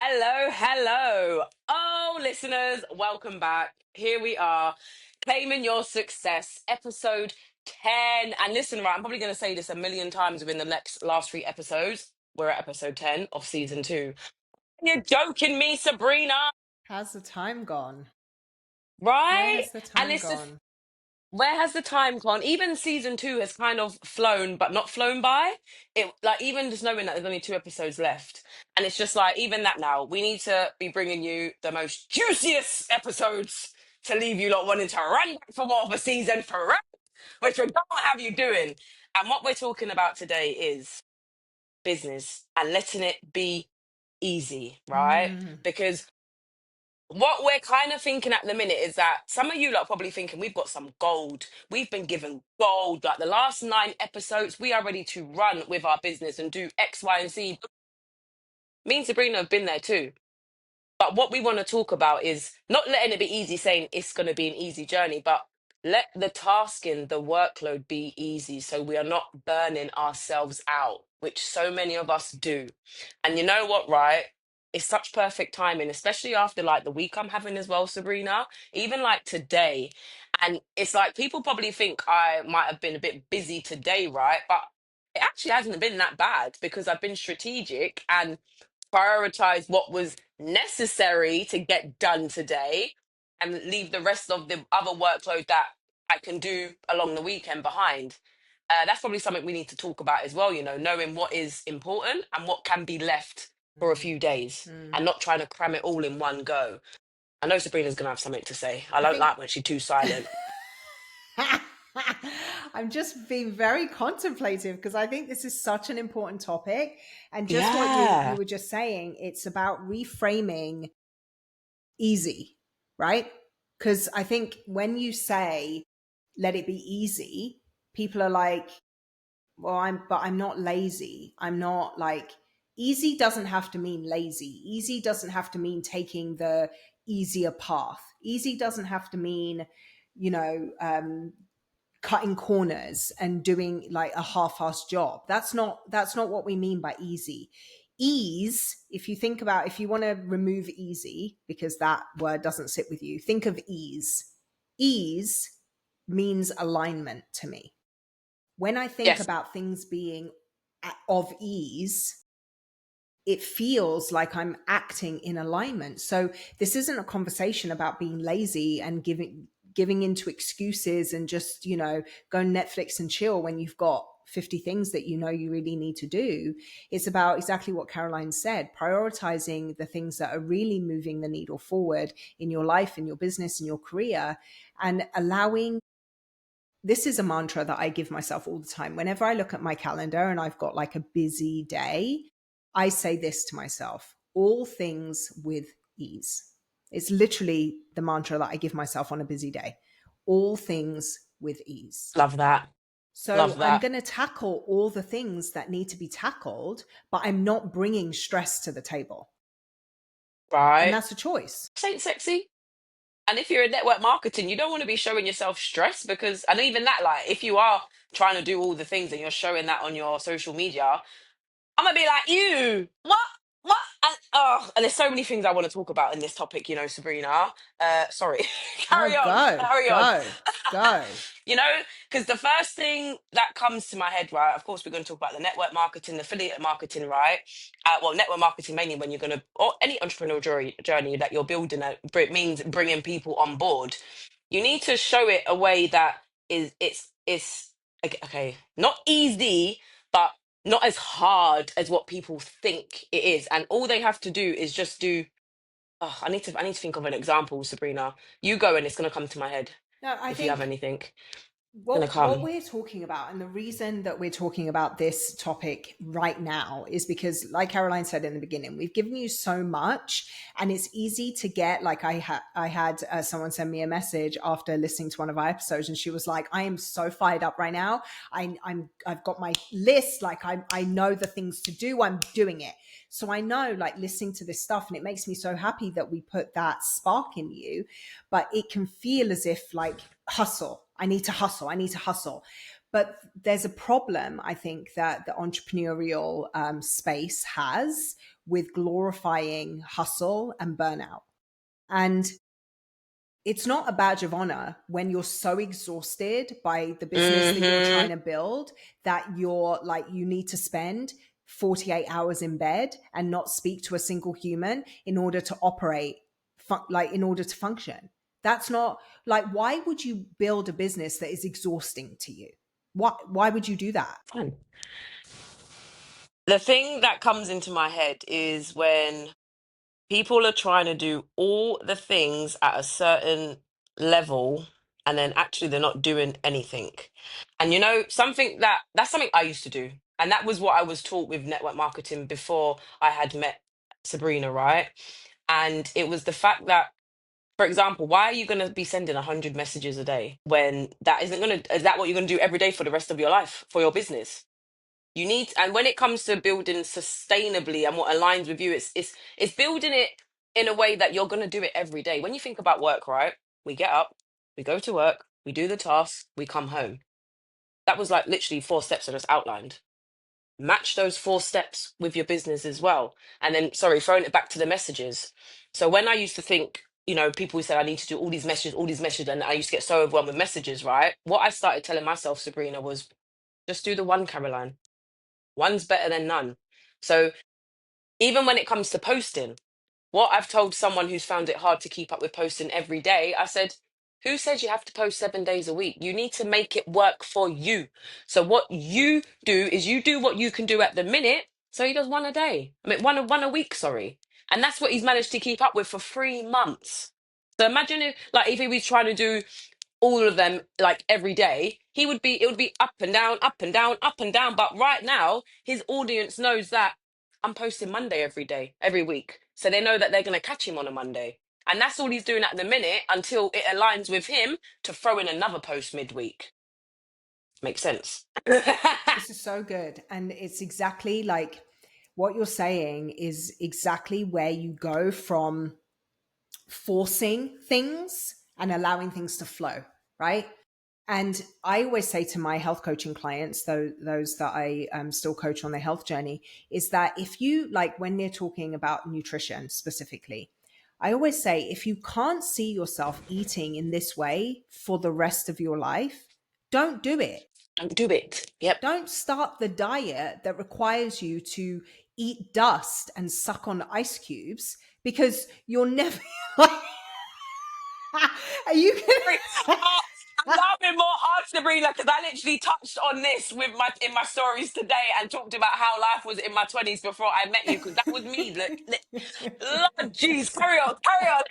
Hello, hello. Oh, listeners, welcome back. Here we are, claiming your success, episode 10. And listen, right, I'm probably going to say this a million times within the next last three episodes. We're at episode 10 of season two. You're joking me, Sabrina, How's the time gone? Where right? has the And time it's the gone? where has the time gone? Even season two has kind of flown, but not flown by. It like even just knowing that there's only two episodes left, and it's just like even that now we need to be bringing you the most juiciest episodes to leave you lot wanting to run back for more of a season forever, which we don't have you doing. And what we're talking about today is business and letting it be easy, right? Mm. Because what we're kind of thinking at the minute is that some of you lot are probably thinking we've got some gold. We've been given gold. Like the last nine episodes, we are ready to run with our business and do X, Y, and Z. Me and Sabrina have been there too. But what we want to talk about is not letting it be easy, saying it's going to be an easy journey, but let the tasking, the workload be easy so we are not burning ourselves out, which so many of us do. And you know what, right? It's such perfect timing, especially after like the week I'm having as well, Sabrina, even like today. And it's like people probably think I might have been a bit busy today, right? But it actually hasn't been that bad because I've been strategic and prioritize what was necessary to get done today and leave the rest of the other workload that I can do along the weekend behind. That's probably something we need to talk about as well, knowing what is important and what can be left for a few days Mm. and not trying to cram it all in one go. I know Sabrina's going to have something to say. I I don't think like when she's too silent. I'm just being very contemplative because I think this is such an important topic. And just what you Yeah. were just saying, it's about reframing easy, right? Because I think when you say let it be easy, people are like, well, I'm not lazy. I'm not like easy doesn't have to mean lazy. Easy doesn't have to mean taking the easier path. Easy doesn't have to mean, you know, cutting corners and doing like a half-assed job. That's not what we mean by easy. Ease, if you think about, if you want to remove easy because that word doesn't sit with you, think of ease. Ease means alignment to me. When I think Yes. about things being of ease, it feels like I'm acting in alignment. So this isn't a conversation about being lazy and giving into excuses and just, go Netflix and chill when you've got 50 things that you really need to do. It's about exactly what Caroline said, prioritizing the things that are really moving the needle forward in your life, in your business, in your career, and allowing. This is a mantra that I give myself all the time. Whenever I look at my calendar and I've got like a busy day, I say this to myself: all things with ease. It's literally the mantra that I give myself on a busy day: all things with ease. Love that. So Love I'm that. going to tackle all the things that need to be tackled, but I'm not bringing stress to the table. And Right. that's a choice. This ain't sexy. And if you're in network marketing, you don't want to be showing yourself stress because, and even that, like, if you are trying to do all the things and you're showing that on your social media, I'm gonna be like, you, what? What? And there's so many things I want to talk about in this topic, Sabrina. Sorry. No, Carry on, go, carry on. go, go. you know, because the first thing that comes to my head, right? Of course, we're going to talk about the network marketing, the affiliate marketing, right? Well, network marketing mainly when you're going to, or any entrepreneurial journey that you're building, it means bringing people on board. You need to show it a way that it's okay, not easy, but not as hard as what people think it is. And all they have to do is just do. Oh, I need to think of an example, Sabrina. You go, and it's going to come to my head No, I if you have think anything gonna what come. we're talking about, and the reason that we're talking about this topic right now, is because, like Caroline said in the beginning, we've given you so much, and it's easy to get like I had someone send me a message after listening to one of our episodes, and she was like, "I am so fired up right now. I've got my list. Like I know the things to do. I'm doing it." So I know, like, listening to this stuff, and it makes me so happy that we put that spark in you, but it can feel as if like hustle. I need to hustle. I need to hustle. But there's a problem, I think, that the entrepreneurial space has, with glorifying hustle and burnout. And it's not a badge of honor when you're so exhausted by the business that you're trying to build that you're like, you need to spend 48 hours in bed and not speak to a single human in order to operate, in order to function. That's not like, why would you build a business that is exhausting to you? Why would you do that? Fun. The thing that comes into my head is when people are trying to do all the things at a certain level and then actually they're not doing anything. And you know, that's something I used to do. And that was what I was taught with network marketing before I had met Sabrina, right? And it was the fact that, for example, why are you going to be sending 100 messages a day when that isn't going to, is that what you're going to do every day for the rest of your life, for your business? You need, and when it comes to building sustainably and what aligns with you, it's building it in a way that you're going to do it every day. When you think about work, right? We get up, we go to work, we do the tasks, we come home. That was like literally 4 steps I just outlined. Match those 4 steps with your business as well. And then, sorry, throwing it back to the messages. So when I used to think, you know, people who said I need to do all these messages, and I used to get so overwhelmed with messages, right? What I started telling myself, Sabrina, was just do the one, Caroline. One's better than none. So even when it comes to posting, what I've told someone who's found it hard to keep up with posting every day, I said, who says you have to post 7 days a week? You need to make it work for you. So what you do is you do what you can do at the minute. So he does one a day. I mean, one a week, sorry. And that's what he's managed to keep up with for 3 months. So imagine if he was trying to do all of them like every day, it would be up and down, up and down, up and down. But right now, his audience knows that I'm posting Monday every day, every week. So they know that they're going to catch him on a Monday. And that's all he's doing at the minute until it aligns with him to throw in another post midweek. Makes sense. This is so good. And it's exactly like what you're saying is exactly where you go from forcing things and allowing things to flow, right? And I always say to my health coaching clients, though those that I still coach on their health journey, is that if you like when they're talking about nutrition specifically, I always say if you can't see yourself eating in this way for the rest of your life, don't do it. Don't do it. Yep. Don't start the diet that requires you to eat dust and suck on ice cubes because you're never are you gonna I'm laughing more hard, Sabrina, because I literally touched on this in my stories today and talked about how life was in my 20s before I met you, because that was me. Lord, jeez, carry on, carry on.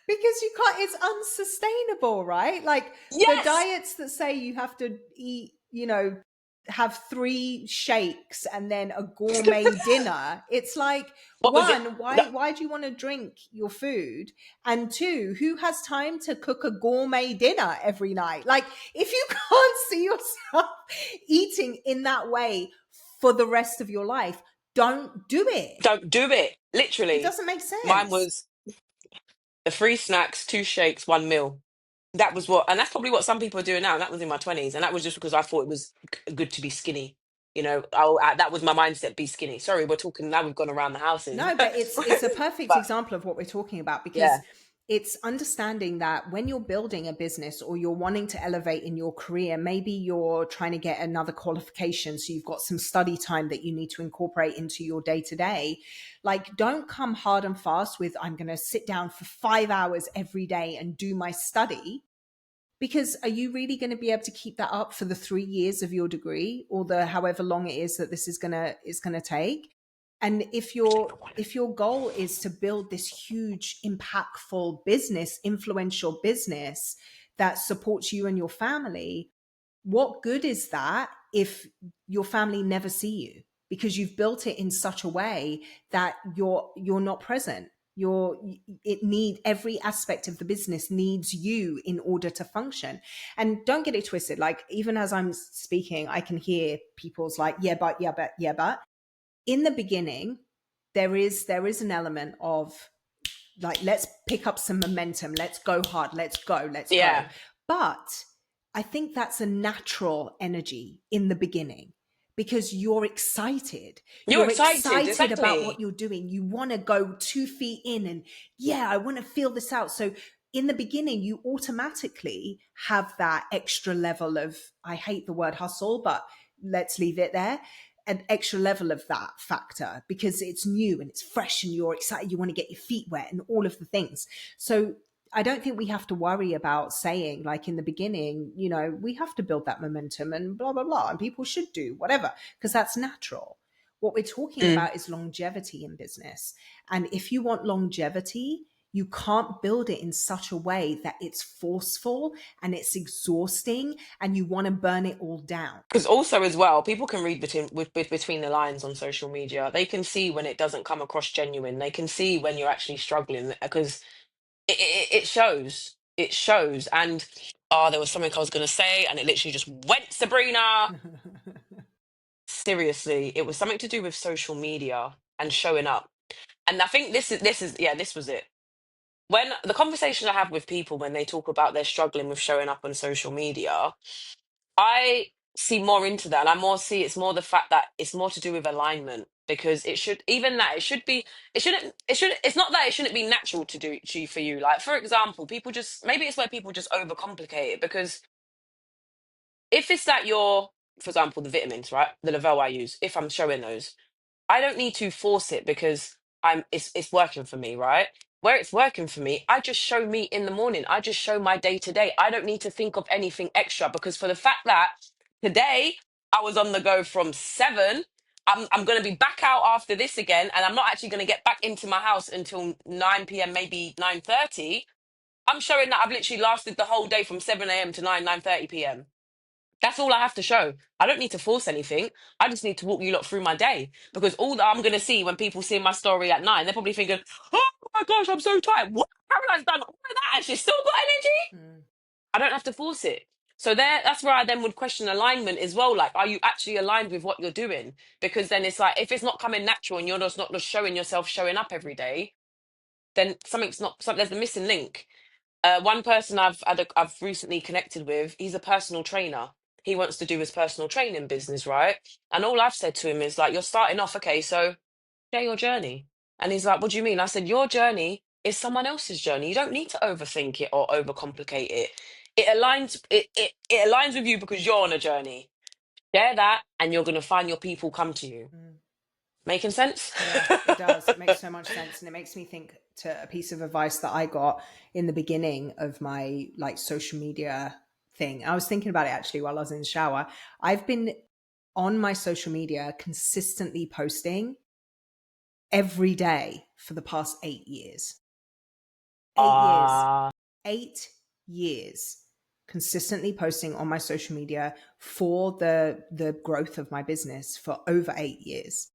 because you can't, it's unsustainable, right? Like the Yes. diets that say you have to eat, have 3 shakes and then a gourmet dinner. It's like, What was it? one, No, why do you want to drink your food? And two, who has time to cook a gourmet dinner every night? Like, if you can't see yourself eating in that way for the rest of your life, don't do it. don't do it. It Literally. doesn't make Mine sense. was the 3 snacks, 2 shakes, 1 meal. That was and that's probably what some people are doing now. And that was in my 20s. And that was just because I thought it was good to be skinny. You know, that was my mindset, be skinny. Sorry, we're talking now, we've gone around the houses. No, but it's a perfect But example of what we're talking about, yeah, because it's understanding that when you're building a business or you're wanting to elevate in your career, maybe you're trying to get another qualification, so you've got some study time that you need to incorporate into your day to day. Like, don't come hard and fast with, I'm going to sit down for 5 hours every day and do my study. Because are you really going to be able to keep that up for the 3 years of your degree, or the however long it is that this is gonna take? And if your goal is to build this huge, impactful business, influential business that supports you and your family, what good is that if your family never see you because you've built it in such a way that you're not present? Every aspect of the business needs you in order to function. And don't get it twisted, like even as I'm speaking, I can hear people's like, yeah, but in the beginning there is an element of like, let's pick up some momentum, let's go hard, let's go. yeah, But I think that's a natural energy in the beginning, because you're excited. You're You're excited, excited about what exactly. you're doing. You want to go 2 feet in and, yeah, I want to feel this out. So in the beginning, you automatically have that extra level of, I hate the word hustle, but let's leave it there, an extra level of that factor because it's new and it's fresh and you're excited. You want to get your feet wet and all of the things. So I don't think we have to worry about saying, like in the beginning, you know, we have to build that momentum and blah, blah, blah. And people should do whatever, because that's natural. What we're talking Mm. about is longevity in business. And if you want longevity, you can't build it in such a way that it's forceful and it's exhausting and you want to burn it all down. Because also as well, people can read between the lines on social media. They can see when it doesn't come across genuine. They can see when you're actually struggling because it shows. It shows. And there was something I was going to say, and it literally just went, Sabrina. Seriously, it was something to do with social media and showing up. And I think this is yeah, this was it. When the conversation I have with people when they talk about they're struggling with showing up on social media, I see more into that. And I more see it's more the fact that it's more to do with alignment because it should even that it should be it's not that it shouldn't be natural to do to for you. Like for example, people just maybe it's where people just overcomplicate it because if it's that you're for example the vitamins, right? The Lavelle I use, if I'm showing those, I don't need to force it because it's working for me, right? Where it's working for me, I just show me in the morning. I just show my day to day. I don't need to think of anything extra because for the fact that today I was on the go from 7, I'm going to be back out after this again, and I'm not actually going to get back into my house until 9 p.m., maybe 9:30. I'm showing that I've literally lasted the whole day from 7 a.m. to 9:30 p.m. That's all I have to show. I don't need to force anything. I just need to walk you lot through my day. Because all that I'm going to see when people see my story at 9, they're probably thinking, oh my gosh, I'm so tired. What? Caroline's done all of that and she's still got energy? Mm. I don't have to force it. So that's where I then would question alignment as well. Like, are you actually aligned with what you're doing? Because then it's like, if it's not coming natural and you're just not just showing yourself showing up every day, then there's a missing link. One person I've recently connected with, he's a personal trainer. He wants to do his personal training business, right? And all I've said to him is like, you're starting off, okay, so share your journey. And he's like, what do you mean? I said, your journey is someone else's journey. You don't need to overthink it or overcomplicate it. It aligns with you because you're on a journey. Share that and you're gonna find your people come to you. Mm. Making sense? Yeah, it does. It makes so much sense. And it makes me think to a piece of advice that I got in the beginning of my like social media thing. I was thinking about it actually while I was in the shower. I've been on my social media consistently posting every day for the past 8 years. 8 years. Ah, 8 years consistently posting on my social media for the growth of my business for over 8 years.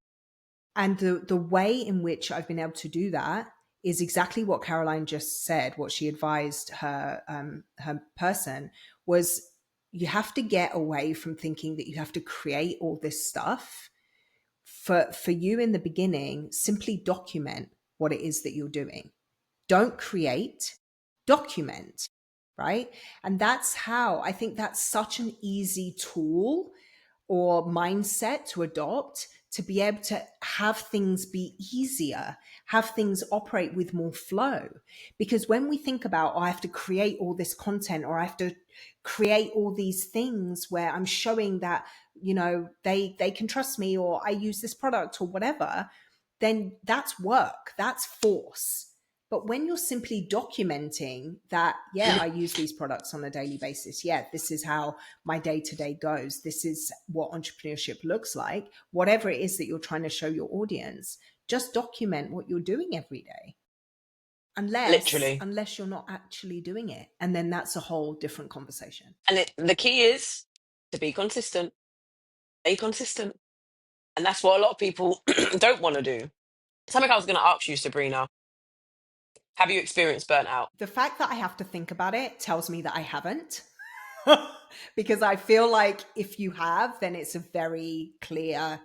And the way in which I've been able to do that is exactly what Caroline just said. What she advised her person was, you have to get away from thinking that you have to create all this stuff. For you in the beginning, simply document what it is that you're doing. Don't create, document, right? And that's how I think that's such an easy tool or mindset to adopt to be able to have things be easier, have things operate with more flow. Because when we think about, oh, I have to create all this content or I have to create all these things where I'm showing that, you know, they can trust me or I use this product or whatever, then that's work, that's force. But when you're simply documenting that, yeah, I use these products on a daily basis. Yeah, this is how my day to day goes. This is what entrepreneurship looks like. Whatever it is that you're trying to show your audience, just document what you're doing every day. literally. Unless you're not actually doing it. And then that's a whole different conversation. And the key is to be consistent. Stay consistent. And that's what a lot of people don't want to do. Something I was going to ask you, Sabrina. Have you experienced burnout? The fact that I have to think about it tells me that I haven't. Because I feel like if you have, then it's a very clear,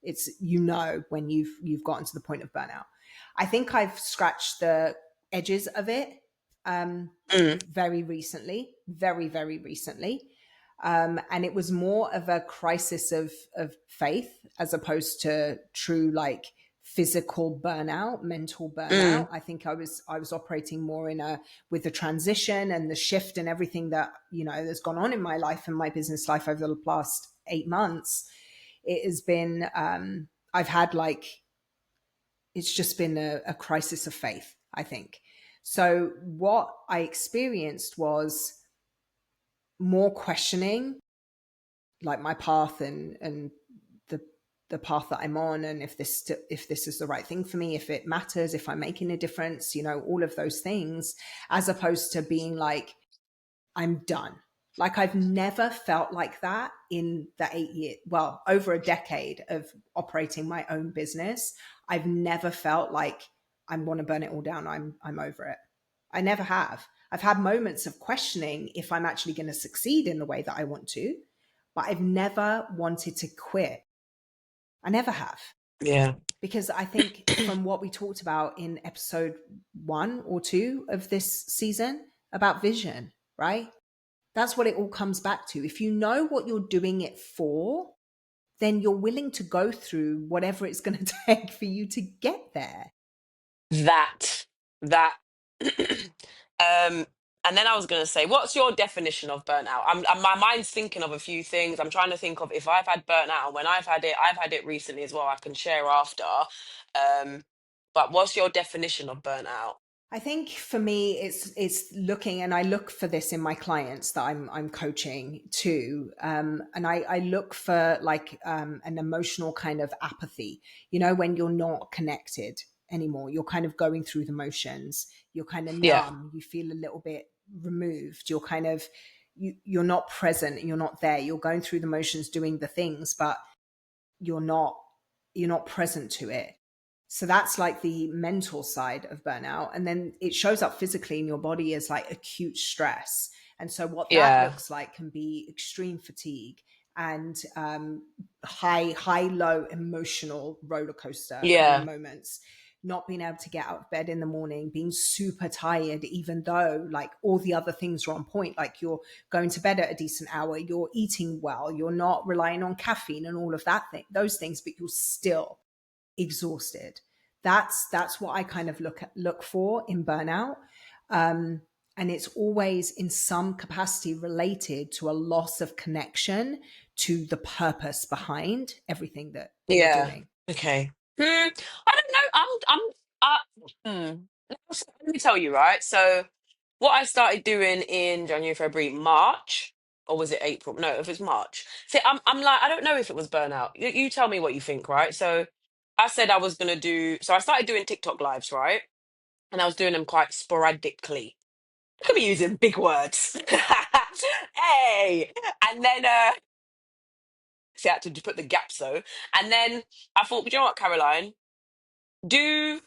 it's, you know, when you've gotten to the point of burnout. I think I've scratched the edges of it Mm. very recently, very, very recently. And it was more of a crisis of faith as opposed to true like physical burnout, mental burnout. Mm. I think I was operating more in a with the transition and the shift and everything that that's gone on in my life and my business life over the past 8 months. It has been I've had like it's just been a crisis of faith, I think. So what I experienced was more questioning, like my path and the the path that I'm on, and if this is the right thing for me, if it matters, if I'm making a difference, all of those things, as opposed to being like, I'm done. Like I've never felt like that in the 8 years, well, over a decade of operating my own business. I've never felt like I want to burn it all down. I'm over it. I never have. I've had moments of questioning if I'm actually going to succeed in the way that I want to, but I've never wanted to quit. I never have. Yeah. Because I think from what we talked about in episode 1 or 2 of this season about vision, right? That's what it all comes back to. If you know what you're doing it for, then you're willing to go through whatever it's going to take for you to get there. That um and then I was going to say, what's your definition of burnout? My mind's thinking of a few things. I'm trying to think of if I've had burnout, and when I've had it recently as well. I can share after. But what's your definition of burnout? I think for me, it's looking, and I look for this in my clients that I'm coaching too, and I look for like an emotional kind of apathy. When you're not connected anymore, you're kind of going through the motions. You're kind of Yeah. numb. You feel a little bit removed. You're kind of you're not present. You're not there. You're going through the motions, doing the things, but you're not you're not present to it. So that's like the mental side of burnout. And then it shows up physically in your body as like acute stress. And so what that Yeah. looks like can be extreme fatigue and high low emotional roller coaster kind of Yeah. moments, not being able to get out of bed in the morning, being super tired even though like all the other things are on point, like you're going to bed at a decent hour, you're eating well, you're not relying on caffeine and all of those things, but you're still exhausted. That's what I kind of look for in burnout. And it's always in some capacity related to a loss of connection to the purpose behind everything that you're Yeah. doing. Okay. I don't know. Let me tell you, right? So, what I started doing in January, February, March, or was it April? No, if it's March. See, I'm like, I don't know if it was burnout. You tell me what you think, right? So, I said I was gonna do. So, I started doing TikTok lives, right? And I was doing them quite sporadically. Look at me using big words. Hey, and then see, I had to put the gaps though. And then I thought, you know what, Caroline? Do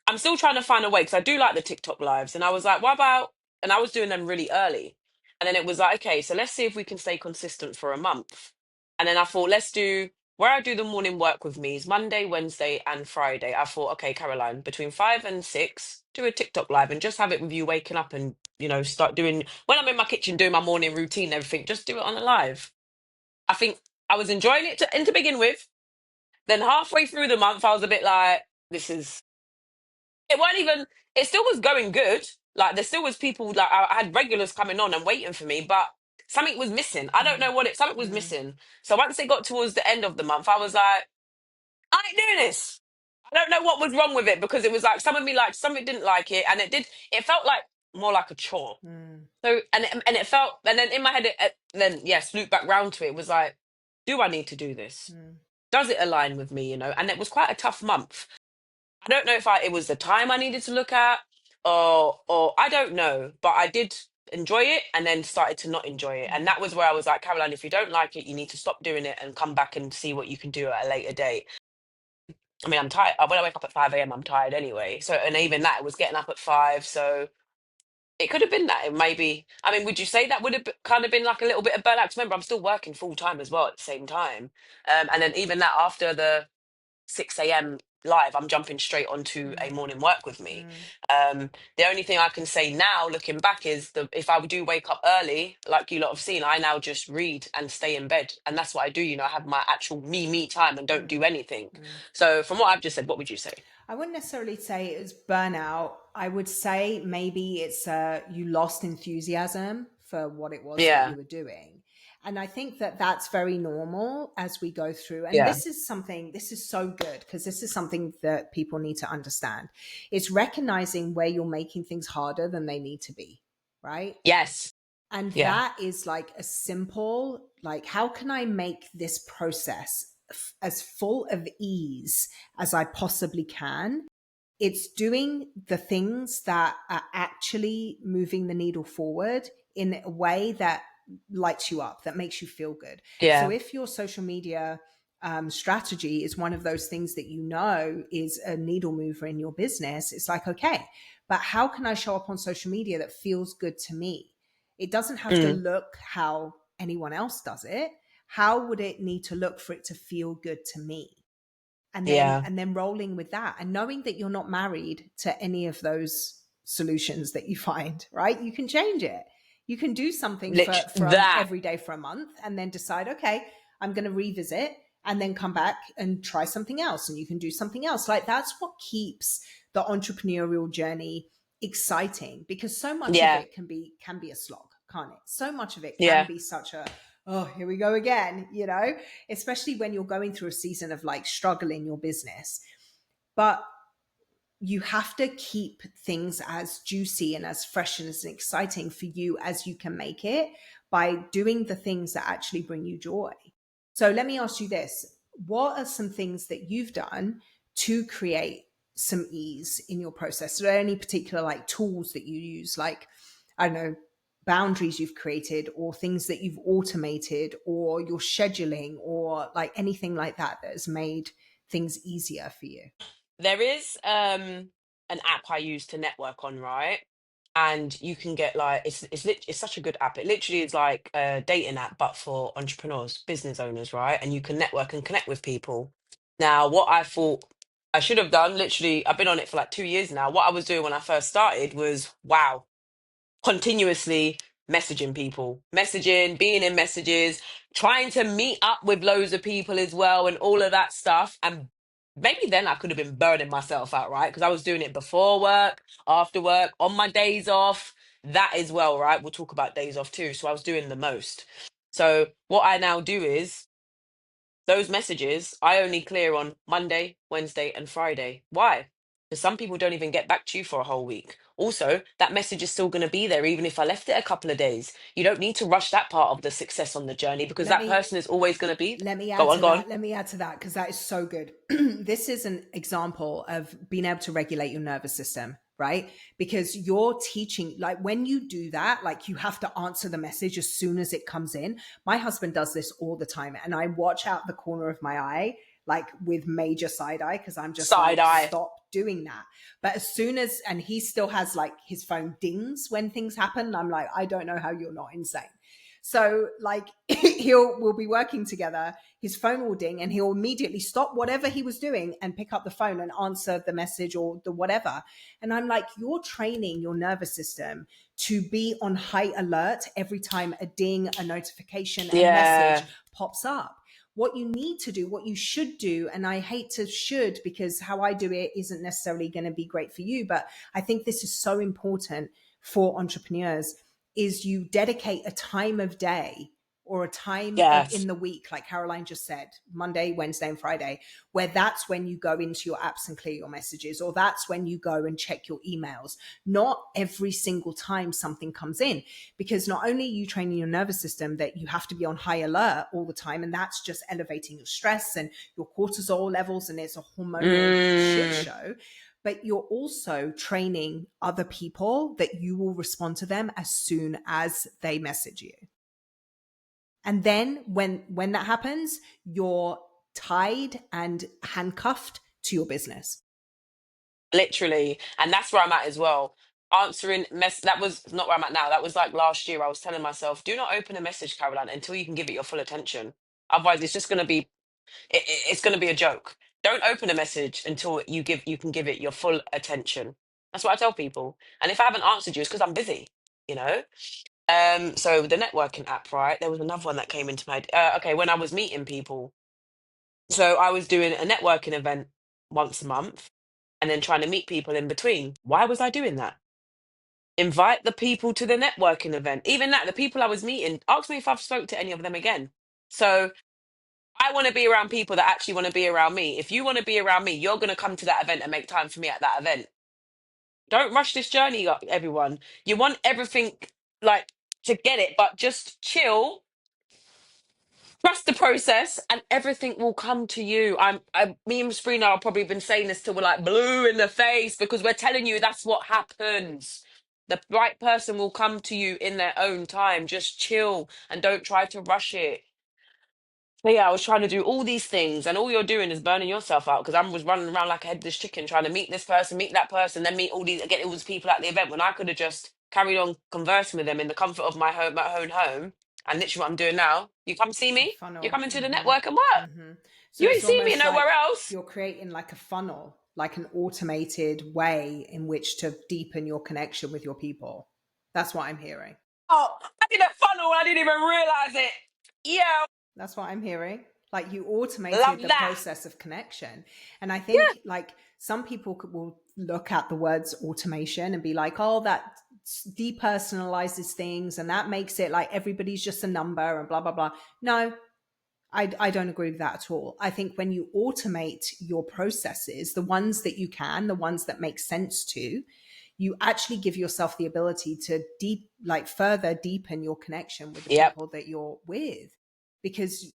I'm still trying to find a way because I do like the TikTok lives. And I was like, what about, and I was doing them really early. And then it was like, okay, so let's see if we can stay consistent for a month. And then I thought, let's do where I do the morning work with me is Monday, Wednesday, and Friday. I thought, okay, Caroline, between 5 and 6, do a TikTok live and just have it with you waking up and, start doing, when I'm in my kitchen doing my morning routine and everything, just do it on a live. I think I was enjoying it to begin with. Then halfway through the month, I was a bit like, this is it weren't even it still was going good. Like there still was people like I had regulars coming on and waiting for me, but something was missing. I don't know what it something was Mm, missing. So once it got towards the end of the month, I was like, I ain't doing this. I don't know what was wrong with it because it was like some of me liked, some of it didn't like it, and it felt like more like a chore. mm, So and it felt and then in my head then yes, loop back round to it, was like, do I need to do this? mm, Does it align with me? And it was quite a tough month. I don't know if it was the time I needed to look at, or I don't know, but I did enjoy it and then started to not enjoy it. And mm, that was where I was like, Caroline, if you don't like it, you need to stop doing it and come back and see what you can do at a later date. I mean, I'm tired. When I wake up at 5 a.m., I'm tired anyway. So, and even that, it was getting up at 5. So it could have been that. It maybe, I mean, would you say that would have kind of been like a little bit of burnout? 'Cause remember, I'm still working full time as well at the same time. And then even that after the 6 a.m. live, I'm jumping straight onto a Mm, morning work with me. mm, The only thing I can say now, looking back, is if I do wake up early, like you lot have seen, I now just read and stay in bed, and that's what I do. I have my actual me time and don't mm, do anything. mm. So from what I've just said, what would you say? I wouldn't necessarily say it's burnout. I would say maybe it's you lost enthusiasm for what it was that Yeah, you were doing. And I think that that's very normal as we go through. And yeah, this is so good because this is something that people need to understand. It's recognizing where you're making things harder than they need to be, right? yes, And yeah, that is like a simple, like, how can I make this process as full of ease as I possibly can? It's doing the things that are actually moving the needle forward in a way that lights you up, that makes you feel good. So yeah, if your social media strategy is one of those things that you know is a needle mover in your business, it's like, okay, but how can I show up on social media that feels good to me? It doesn't have to mm, look how anyone else does it. How would it need to look for it to feel good to me? yeah. And then rolling with that and knowing that you're not married to any of those solutions that you find, right? You can change it. You can do something Literally from that. every day for a month and then decide, okay, I'm going to revisit and then come back and try something else, and you can do something else. Like, that's what keeps the entrepreneurial journey exciting, because so much of Yeah, it can be a slog, can't it? So much of it can yeah, be such a, oh, here we go again, especially when you're going through a season of like struggle in your business. But you have to keep things as juicy and as fresh and as exciting for you as you can make it by doing the things that actually bring you joy. So let me ask you this. What are some things that you've done to create some ease in your process? Are there any particular like tools that you use, like, I don't know, boundaries you've created, or things that you've automated, or your scheduling, or like anything like that that has made things easier for you? there is an app I use to network on, right? And you can get like it's such a good app. It literally is like a dating app, but for entrepreneurs, business owners, right? And you can network and connect with people. Now, what I thought I should have done, literally, I've been on it for like 2 years now. What I was doing when I first started was, wow, continuously messaging people, messaging, being in messages, trying to meet up with loads of people as well, and all of that stuff. And maybe then I could have been burning myself out, right? Because I was doing it before work, after work, on my days off, that as well, right? We'll talk about days off too. So I was doing the most. So what I now do is those messages I only clear on Monday, Wednesday, and Friday. Why? Because some people don't even get back to you for a whole week. Also, that message is still going to be there even if I left it a couple of days. You don't need to rush that part of the success on the journey because Let that me person is always going to be. let me Go add on, to go on. that. Let me add to that because that is so good. This is an example of being able to regulate your nervous system, right? Because you're teaching, like when you do that, like you have to answer the message as soon as it comes in. My husband does this all the time, and I watch out the corner of my eye, like with major side eye, because I'm just Side like, eye. stop doing that. But as soon as, and he still has like his phone dings when things happen, I'm like, I don't know how you're not insane. So like we'll be working together, his phone will ding and he'll immediately stop whatever he was doing and pick up the phone and answer the message or the whatever. And I'm like, you're training your nervous system to be on high alert every time a ding, a notification, a message Yeah. pops up. What you need to do, what you should do, and I hate to should because how I do it isn't necessarily going to be great for you, but I think this is so important for entrepreneurs, is you dedicate a time of day or a time of Yes. in the week, like Caroline just said, Monday, Wednesday, and Friday, where that's when you go into your apps and clear your messages, or that's when you go and check your emails. Not every single time something comes in, because not only are you training your nervous system that you have to be on high alert all the time, and that's just elevating your stress and your cortisol levels, and it's a hormonal shit Mm, show, but you're also training other people that you will respond to them as soon as they message you. And then when that happens, you're tied and handcuffed to your business. literally. And that's where I'm at as well. Answering that was not where I'm at now. That was like last year. I was telling myself, do not open a message, Caroline, until you can give it your full attention. Otherwise, it's just going to be it's going to be a joke. Don't open a message until you can give it your full attention. That's what I tell people. And if I haven't answered you, it's because I'm busy, you know? So the networking app, right? There was another one that came into my okay, when I was meeting people. So I was doing a networking event once a month and then trying to meet people in between. Why was I doing that? Invite the people to the networking event. Even that, the people I was meeting, ask me if I've spoke to any of them again. So I want to be around people that actually want to be around me. If you want to be around me, you're going to come to that event and make time for me at that event. Don't rush this journey, everyone. You want everything like to get it, but just chill, trust the process, and everything will come to you. Me and Sabrina have probably been saying this till we're like blue in the face because we're telling you that's what happens. The right person will come to you in their own time. Just chill and don't try to rush it. So yeah, I was trying to do all these things, and all you're doing is burning yourself out because I was running around like a headless chicken, trying to meet this person, meet that person, then meet get all these people at the event when I could have just carried on conversing with them in the comfort of my own home. And literally, what I'm doing now, you come see A me, you funnel. come into the network and work. So You ain't it's see me almost nowhere like else. you're creating like a funnel, like an automated way in which to deepen your connection with your people. That's what I'm hearing. Oh, I did a funnel and I didn't even realize it. Yeah, That's what I'm hearing. Like you automated love the that. process of connection. And I Yeah, think like some people will look at the words automation and be like, oh, that depersonalizes things and that makes it like everybody's just a number and blah, blah, blah. No, I don't agree with that at all. I think when you automate your processes, the ones that you can, the ones that make sense to, you actually give yourself the ability to further deepen your connection with the yep, people that you're with. Because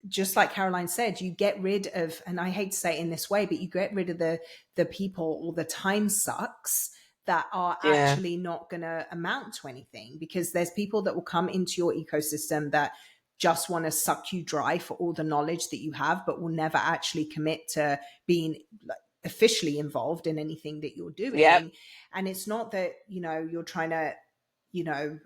just like Caroline said, you get rid of, and I hate to say it in this way, but you get rid of the people or the time sucks that are yeah. actually not going to amount to anything, because there's people that will come into your ecosystem that just want to suck you dry for all the knowledge that you have, but will never actually commit to being officially involved in anything that you're Yep. doing. And it's not that, you're trying to, you know,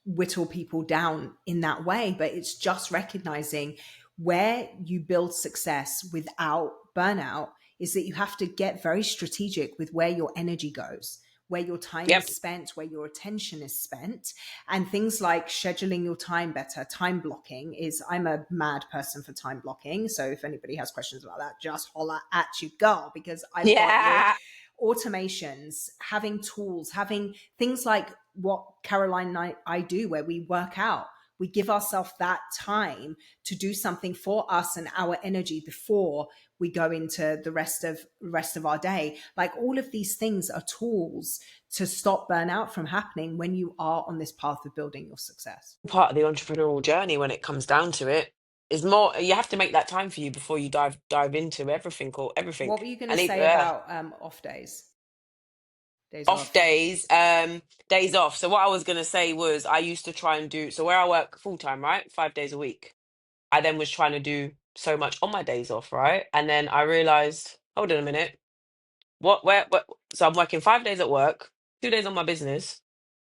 whittle people down in that way, but it's just recognizing where you build success without burnout is that you have to get very strategic with where your energy goes, where your time Yep. is spent, where your attention is spent. And things like scheduling your time better, time blocking is, I'm a mad person for time blocking. So if anybody has questions about that, just holler at you, girl, because I've got you. Yeah. Automations, having tools, having things like what Caroline and I do, where we work out. We give ourselves that time to do something for us and our energy before we go into the rest of our day. Like all of these things are tools to stop burnout from happening when you are on this path of building your success. Part of the entrepreneurial journey when it comes down to it is more you have to make that time for you before you dive into everything or everything. What were you going to And say about off days, days off off? days off. So what I was going to say was I used to try and do so where I work full time, right? 5 days a week. I then was trying to do so much on my days off, right? And then I realized, hold on a minute. What so I'm working 5 days at work, 2 days on my business.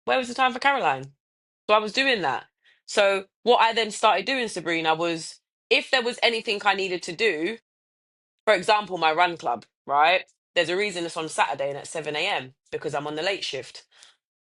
Where was the time for Caroline? So I was doing that. So what I then started doing, Sabrina, was if there was anything I needed to do, for example, my run club, right? There's a reason it's on Saturday and at 7 a.m. because I'm on the late shift.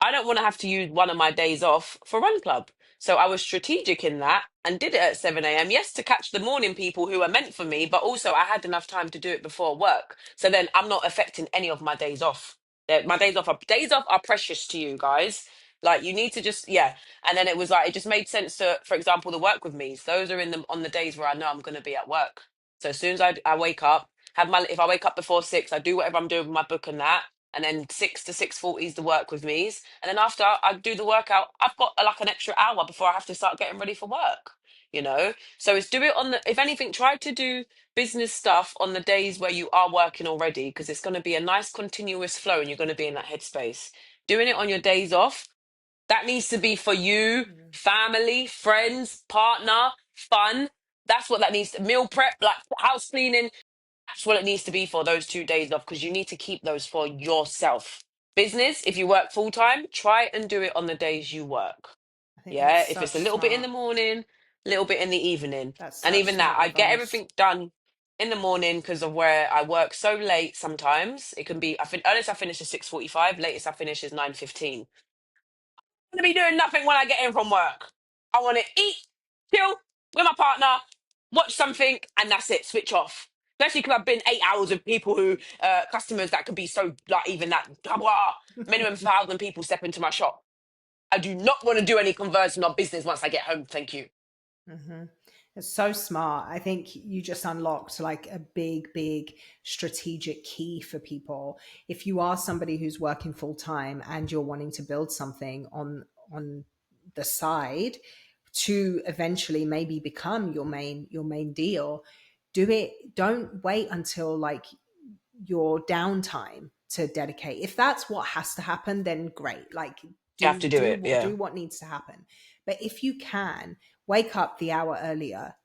I don't want to have to use one of my days off for run club. So I was strategic in that and did it at 7 a.m. Yes, to catch the morning people who are meant for me, but also I had enough time to do it before work. So then I'm not affecting any of my days off. My days off are precious to you guys. Like you need to just yeah. And then it was like it just made sense to, for example, the work with me. So those are in the on the days where I know I'm going to be at work. So as soon as I wake up, have my if I wake up before 6, I do whatever I'm doing with my book and that and then 6 to 6:40 is the work with me's, and then after I do the workout, I've got like an extra hour before I have to start getting ready for work. You know, so it's do it on the if anything, try to do business stuff on the days where you are working already because it's going to be a nice continuous flow and you're going to be in that headspace. Doing it on your days off, that needs to be for you, family, friends, partner, fun. That's what that needs to meal prep, like house cleaning, that's what it needs to be for those 2 days off because you need to keep those for yourself. Business, if you work full time, try and do it on the days you work. I think that's Yeah, if it's such a little bit in smart. the morning, a little bit in the evening. That's And such even that, smart I get advice. everything done. in the morning because of where I work so late sometimes. It can be, earliest I finish is 6:45, latest I finish is 9:15. I'm going to be doing nothing when I get in from work. I want to eat, chill with my partner, watch something, and that's it, switch off. Especially because I've been 8 hours with people who, customers that could be so, like, even that, blah, minimum 1,000 people step into my shop. I do not want to do any conversion or business once I get home. Thank you. Mm-hmm. It's so smart. I think you just unlocked like a big, big strategic key for people. If you are somebody who's working full time and you're wanting to build something on the side to eventually maybe become your main deal, do it. Don't wait until like your downtime to dedicate. If that's what has to happen, then great. Like You have do to do do it. what Yeah. do what needs to happen. But if you can wake up the hour earlier,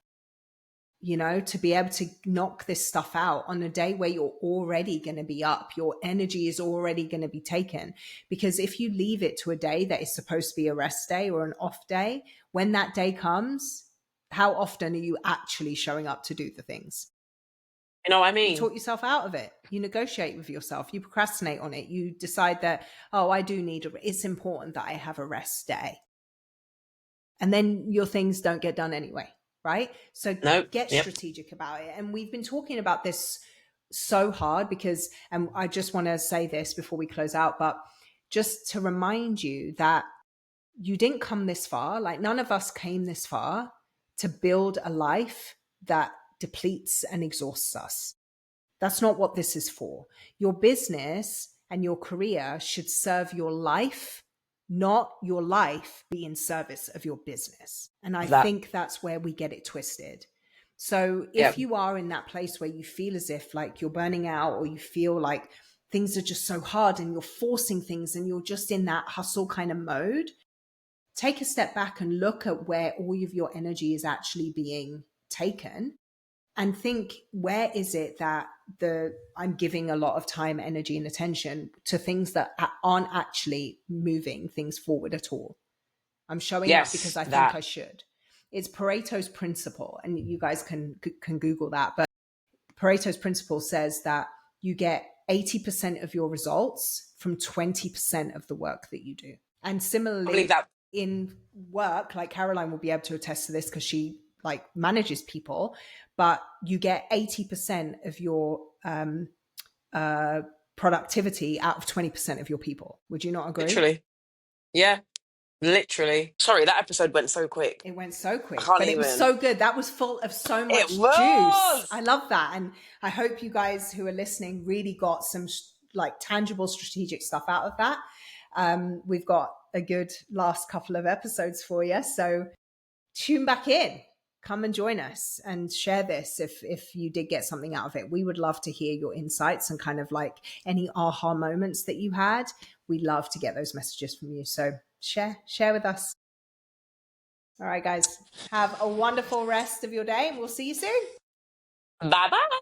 to be able to knock this stuff out on a day where you're already going to be up, your energy is already going to be taken. Because if you leave it to a day that is supposed to be a rest day or an off day, when that day comes, how often are you actually showing up to do the things? You know what I You mean? talk yourself out of it. You negotiate with yourself. You procrastinate on it. You decide that, oh, I do need it's important that I have a rest day. And then your things don't get done anyway, right? So No. get Yep. strategic about it. And we've been talking about this so hard because, and I just want to say this before we close out, but just to remind you that you didn't come this far. Like none of us came this far to build a life that depletes and exhausts us. That's not what this is for. Your business and your career should serve your life, not your life be in service of your business. And I That. think that's where we get it twisted. So Yep. if you are in that place where you feel as if like you're burning out or you feel like things are just so hard and you're forcing things and you're just in that hustle kind of mode, take a step back and look at where all of your energy is actually being taken and think, where is it that I'm giving a lot of time, energy, and attention to things that aren't actually moving things forward at all? I'm showing up because Yes. I think That. I should. It's Pareto's principle, and you guys can Google that. But Pareto's principle says that you get 80% of your results from 20% of the work that you do. And I believe similarly, that. in work, like Caroline will be able to attest to this because she like manages people, but you get 80% of your productivity out of 20% of your people. Would you not agree? Literally. Yeah. Literally. Sorry, that episode went so quick. It went so I quick, can't but it was even. so good. That was full of so It much juice. was. I love that. And I hope you guys who are listening really got some like tangible strategic stuff out of that. We've got a good last couple of episodes for you. So tune back in, come and join us and share this if you did get something out of it. We would love to hear your insights and kind of like any aha moments that you had. We love to get those messages from you. So share with us. All right, guys, have a wonderful rest of your day and we'll see you soon. Bye bye.